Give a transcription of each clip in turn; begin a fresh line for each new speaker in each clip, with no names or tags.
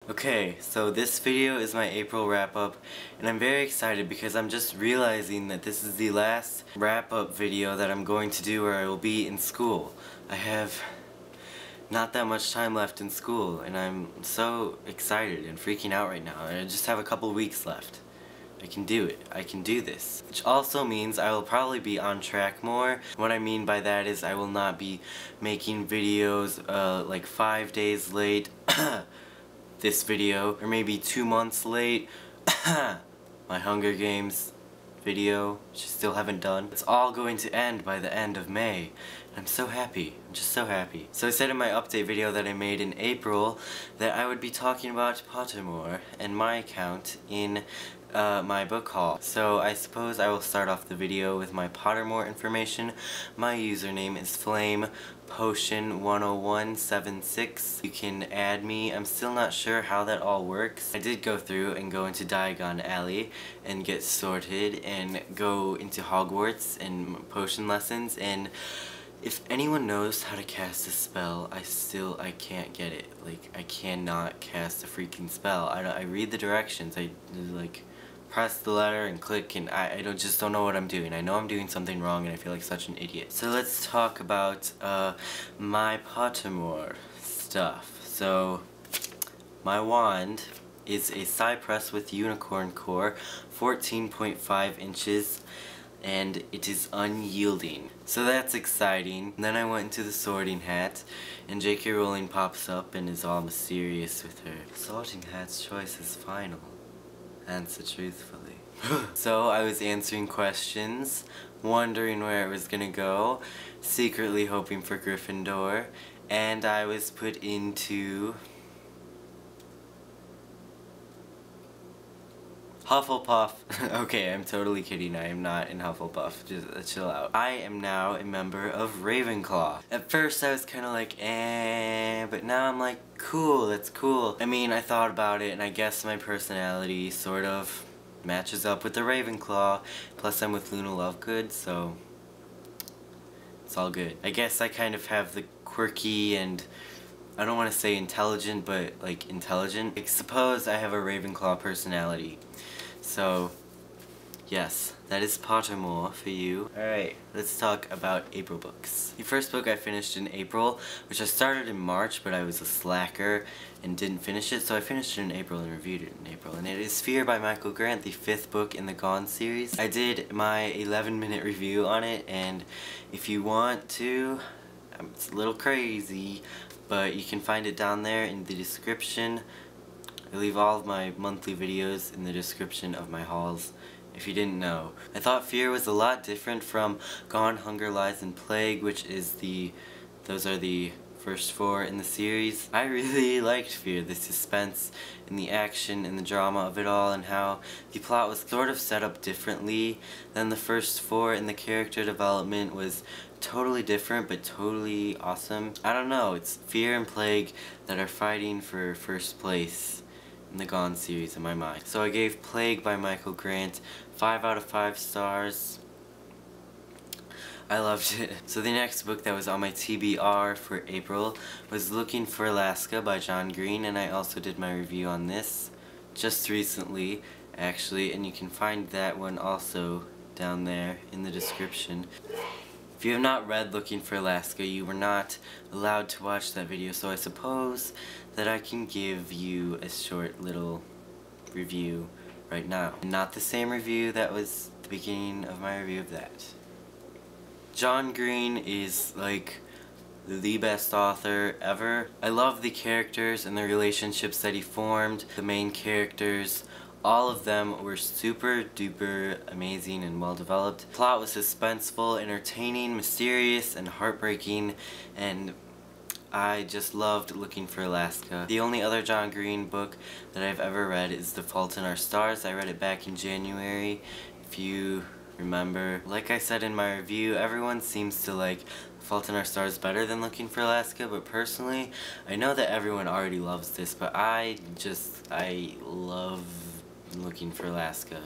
Okay, so this video is my April wrap-up, and I'm very excited because I'm just realizing that this is the last wrap-up video that I'm going to do where I will be in school. I have not that much time left in school, and I'm so excited and freaking out right now. I just have a couple weeks left. I can do it. I can do this. Which also means I will probably be on track more. What I mean by that is I will not be making videos like 5 days late this video, or maybe 2 months late my Hunger Games video, which I still haven't done. It's all going to end by the end of May. I'm so happy. I'm just so happy. So I said in my update video that I made in April that I would be talking about Pottermore and my account in my book haul. So I suppose I will start off the video with my Pottermore information. My username is FlamePotion10176. You can add me. I'm still not sure how that all works. I did go through and go into Diagon Alley and get sorted and go into Hogwarts and potion lessons, and if anyone knows how to cast a spell, I can't get it. Like, I cannot cast a freaking spell. I read the directions. I like press the letter and click, and I just don't know what I'm doing. I know I'm doing something wrong, and I feel like such an idiot. So let's talk about my Pottermore stuff. So my wand is a cypress with unicorn core, 14.5 inches, and it is unyielding. So that's exciting. And then I went into the sorting hat, and J.K. Rowling pops up and is all mysterious with her sorting hat's choice is final. Answer truthfully. So I was answering questions, wondering where it was gonna go, secretly hoping for Gryffindor, and I was put into Hufflepuff. Okay, I'm totally kidding. I am not in Hufflepuff. Just chill out. I am now a member of Ravenclaw. At first I was kind of like, eh, but now I'm like, cool, that's cool. I mean, I thought about it, and I guess my personality sort of matches up with the Ravenclaw. Plus I'm with Luna Lovegood, so it's all good. I guess I kind of have the quirky and, I don't want to say intelligent, but like intelligent. Like, suppose I have a Ravenclaw personality. So, yes, that is Pottermore for you. Alright, let's talk about April books. The first book I finished in April, which I started in March, but I was a slacker and didn't finish it, so I finished it in April and reviewed it in April. And it is Fear by Michael Grant, the 5th book in the Gone series. I did my 11-minute review on it, and if you want to, it's a little crazy, but you can find it down there in the description. I leave all of my monthly videos in the description of my hauls, if you didn't know. I thought Fear was a lot different from Gone, Hunger, Lies, and Plague, which is those are the first 4 in the series. I really liked Fear, the suspense and the action and the drama of it all, and how the plot was sort of set up differently than the first 4, and the character development was totally different but totally awesome. I don't know, it's Fear and Plague that are fighting for first place in the Gone series in my mind. So I gave Plague by Michael Grant 5 out of 5 stars. I loved it. So the next book that was on my TBR for April was Looking for Alaska by John Green, and I also did my review on this just recently, actually, and you can find that one also down there in the description. If you have not read Looking for Alaska, you were not allowed to watch that video, so I suppose that I can give you a short little review right now. Not the same review that was the beginning of my review of that. John Green is like the best author ever. I love the characters and the relationships that he formed. The main characters, all of them were super duper amazing and well developed. The plot was suspenseful, entertaining, mysterious, and heartbreaking, and I just loved Looking for Alaska. The only other John Green book that I've ever read is The Fault in Our Stars. I read it back in January, if you remember. Like I said in my review, everyone seems to like The Fault in Our Stars better than Looking for Alaska, but personally, I know that everyone already loves this, but I love Looking for Alaska.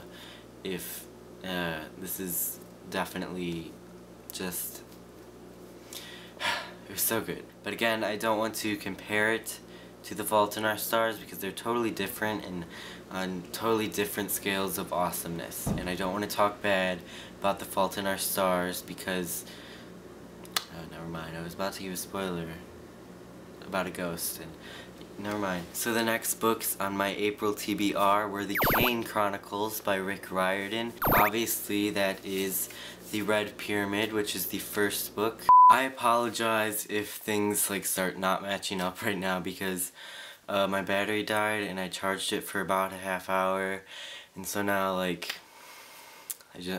If this is definitely just it was so good. But again, I don't want to compare it to The Fault in Our Stars because they're totally different and on totally different scales of awesomeness. And I don't want to talk bad about The Fault in Our Stars because... never mind, I was about to give a spoiler about a ghost, and never mind. So the next books on my April TBR were the Kane Chronicles by Riordan. Obviously that is the Red Pyramid, which is the first book. I apologize if things like start not matching up right now because my battery died and I charged it for about a half hour, and so now like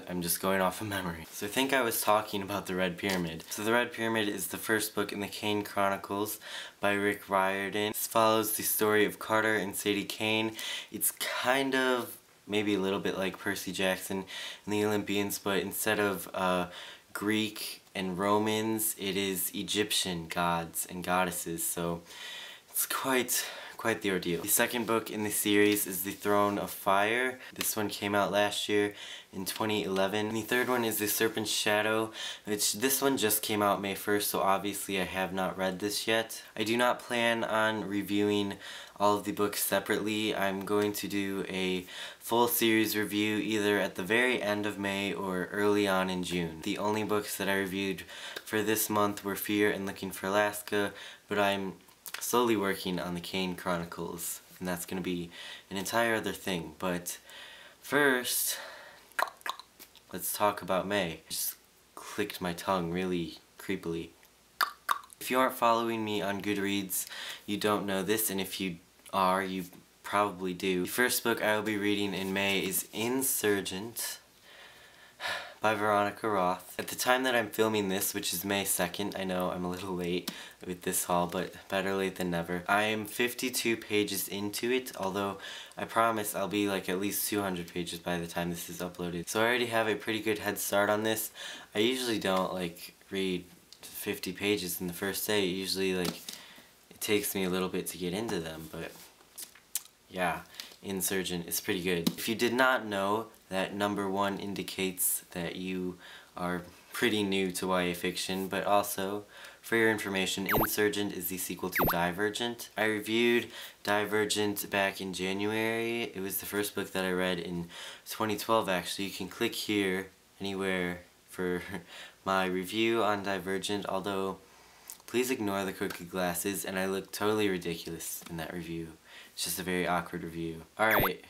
I'm just going off of memory. So I think I was talking about the Red Pyramid. So the Red Pyramid is the first book in the Kane Chronicles by Riordan. This follows the story of Carter and Sadie Kane. It's kind of maybe a little bit like Percy Jackson and the Olympians, but instead of Greek and Romans, it is Egyptian gods and goddesses. So it's quite the ordeal. The second book in the series is The Throne of Fire. This one came out last year in 2011. And the third one is The Serpent's Shadow, which this one just came out May 1st, so obviously I have not read this yet. I do not plan on reviewing all of the books separately. I'm going to do a full series review either at the very end of May or early on in June. The only books that I reviewed for this month were Fear and Looking for Alaska, but I'm slowly working on the Kane Chronicles, and that's going to be an entire other thing. But first, let's talk about May. I just clicked my tongue really creepily. If you aren't following me on Goodreads, you don't know this, and if you are, you probably do. The first book I will be reading in May is Insurgent by Veronica Roth. At the time that I'm filming this, which is May 2nd, I know I'm a little late with this haul, but better late than never. I am 52 pages into it, although I promise I'll be like at least 200 pages by the time this is uploaded. So I already have a pretty good head start on this. I usually don't like read 50 pages in the first day. Usually like it takes me a little bit to get into them, but yeah, Insurgent is pretty good. If you did not know, that number 1 indicates that you are pretty new to YA fiction, but also, for your information, Insurgent is the sequel to Divergent. I reviewed Divergent back in January. It was the first book that I read in 2012 actually. You can click here anywhere for my review on Divergent, although please ignore the crooked glasses and I look totally ridiculous in that review. It's just a very awkward review. Alright.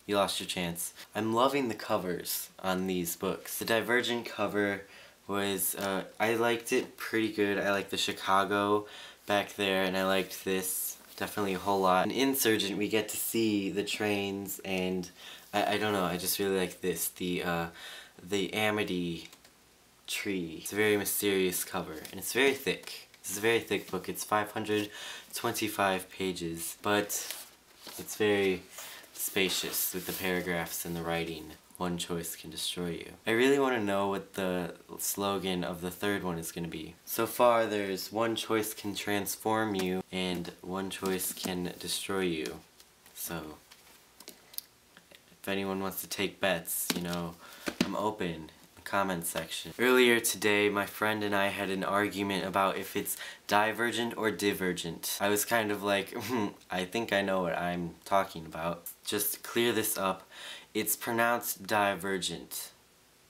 You lost your chance. I'm loving the covers on these books. The Divergent cover was, I liked it pretty good. I liked the Chicago back there, and I liked this definitely a whole lot. In Insurgent, we get to see the trains, and I don't know, I just really like this. The Amity tree. It's a very mysterious cover, and it's very thick. This is a very thick book. It's 525 pages, but it's very spacious with the paragraphs and the writing. One choice can destroy you. I really want to know what the slogan of the third one is going to be. So far there's one choice can transform you and one choice can destroy you. So if anyone wants to take bets, you know, I'm open in the comment section. Earlier today my friend and I had an argument about if it's divergent or divergent. I was kind of like, I think I know what I'm talking about. Just to clear this up, it's pronounced divergent,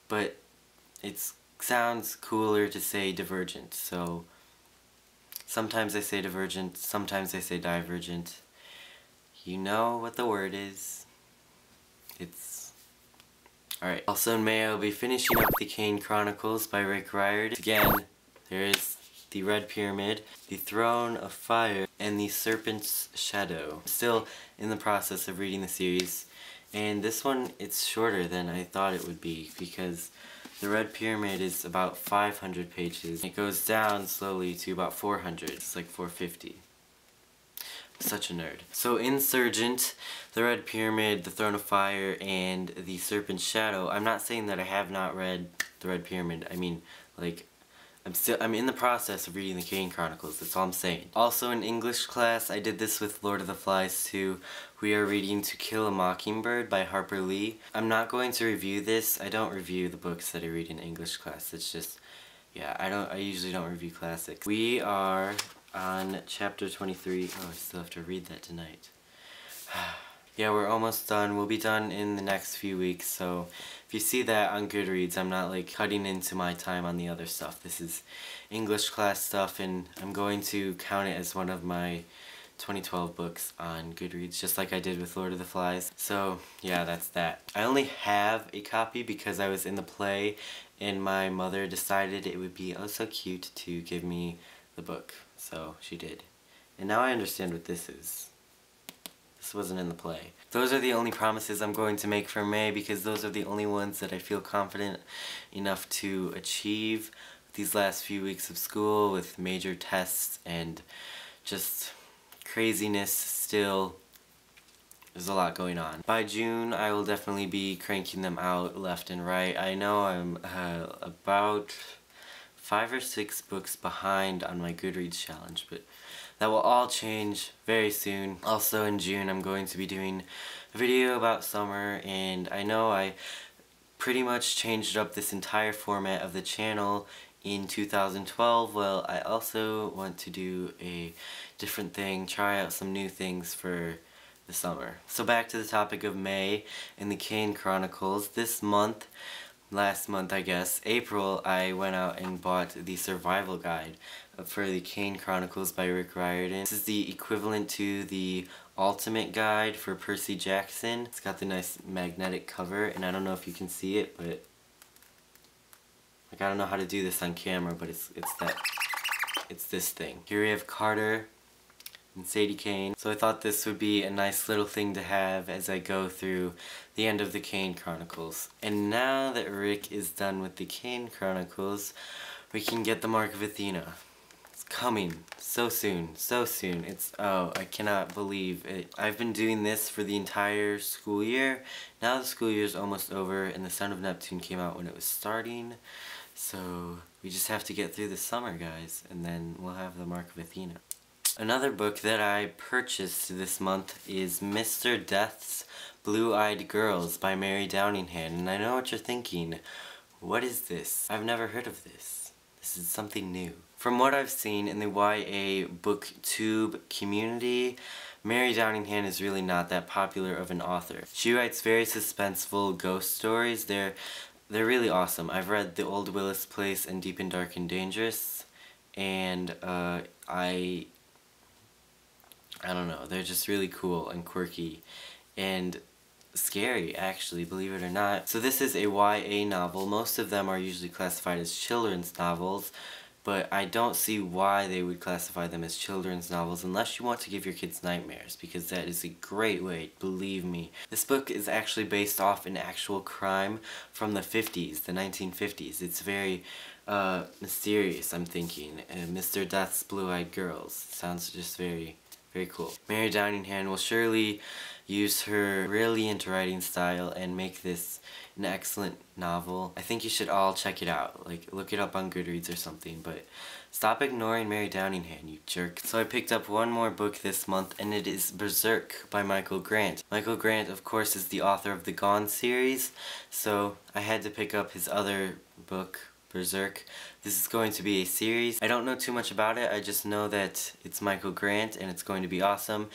but it sounds cooler to say divergent, so sometimes I say divergent, sometimes I say divergent. You know what the word is. It's... Alright, also in May I'll be finishing up the Kane Chronicles by Riordan. Again, there is the Red Pyramid, the Throne of Fire, and the Serpent's Shadow. I'm still in the process of reading the series, and this one, it's shorter than I thought it would be, because the Red Pyramid is about 500 pages. It goes down slowly to about 400. It's like 450. I'm such a nerd. So Insurgent, the Red Pyramid, the Throne of Fire, and the Serpent's Shadow. I'm not saying that I have not read the Red Pyramid. I mean, like, I'm in the process of reading the Kane Chronicles, that's all I'm saying. Also in English class, I did this with Lord of the Flies too. We are reading To Kill a Mockingbird by Harper Lee. I'm not going to review this. I don't review the books that I read in English class. It's just, yeah, I usually don't review classics. We are on chapter 23. Oh, I still have to read that tonight. Yeah, we're almost done. We'll be done in the next few weeks, so if you see that on Goodreads, I'm not like cutting into my time on the other stuff. This is English class stuff, and I'm going to count it as one of my 2012 books on Goodreads, just like I did with Lord of the Flies. So yeah, that's that. I only have a copy because I was in the play and my mother decided it would be oh so cute to give me the book. So she did. And now I understand what this is. This wasn't in the play. Those are the only promises I'm going to make for May because those are the only ones that I feel confident enough to achieve these last few weeks of school with major tests and just craziness still. There's a lot going on. By June, I will definitely be cranking them out left and right. I know I'm about 5 or 6 books behind on my Goodreads challenge, but that will all change very soon. Also in June, I'm going to be doing a video about summer, and I know I pretty much changed up this entire format of the channel in 2012. Well, I also want to do a different thing, try out some new things for the summer. So back to the topic of May in the Kane Chronicles. This month, last month I guess, April, I went out and bought the survival guide for the Kane Chronicles by Riordan. This is the equivalent to the ultimate guide for Percy Jackson. It's got the nice magnetic cover, and I don't know if you can see it, but like I don't know how to do this on camera, but it's this thing. Here we have Carter and Sadie Kane. So I thought this would be a nice little thing to have as I go through the end of the Kane Chronicles. And now that Rick is done with the Kane Chronicles, we can get the Mark of Athena. It's coming so soon, so soon. It's, oh, I cannot believe it. I've been doing this for the entire school year. Now the school year is almost over and the Son of Neptune came out when it was starting. So we just have to get through the summer, guys, and then we'll have the Mark of Athena. Another book that I purchased this month is Mr. Death's Blue-Eyed Girls by Mary Downingham, and I know what you're thinking. What is this? I've never heard of this. This is something new. From what I've seen in the YA booktube community, Mary Downingham is really not that popular of an author. She writes very suspenseful ghost stories. They're really awesome. I've read The Old Willis Place and Deep and Dark and Dangerous, and I don't know, they're just really cool and quirky and scary, actually, believe it or not. So this is a YA novel. Most of them are usually classified as children's novels, but I don't see why they would classify them as children's novels unless you want to give your kids nightmares, because that is a great way, believe me. This book is actually based off an actual crime from the 50s, the 1950s. It's very mysterious, I'm thinking. Mr. Death's Blue-Eyed Girls. Sounds just very cool. Mary Downingham will surely use her brilliant writing style and make this an excellent novel. I think you should all check it out. Like, look it up on Goodreads or something, but stop ignoring Mary Downingham, you jerk. So I picked up one more book this month, and it is Berserk by Michael Grant. Michael Grant, of course, is the author of the Gone series, so I had to pick up his other book, Berserk. This is going to be a series. I don't know too much about it, I just know that it's Michael Grant and it's going to be awesome.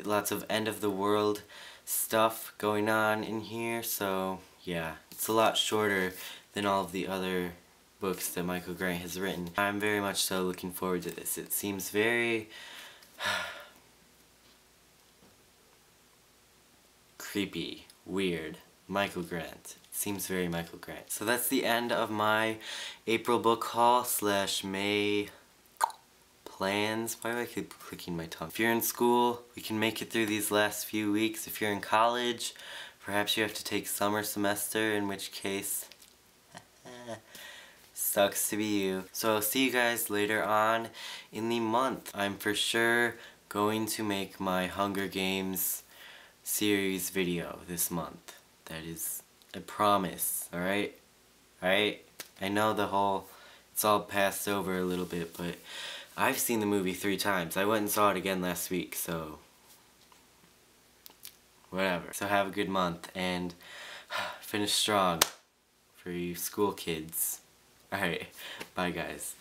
Lots of end of the world stuff going on in here, so yeah. It's a lot shorter than all of the other books that Michael Grant has written. I'm very much so looking forward to this. It seems very creepy, weird. Michael Grant. Seems very Michael Grant. So that's the end of my April book haul / May plans. Why do I keep clicking my tongue? If you're in school, we can make it through these last few weeks. If you're in college, perhaps you have to take summer semester, in which case, sucks to be you. So I'll see you guys later on in the month. I'm for sure going to make my Hunger Games series video this month. That is a promise, alright? Alright? I know it's all passed over a little bit, but I've seen the movie 3 times. I went and saw it again last week, so whatever. So have a good month, and finish strong for you school kids. Alright, bye guys.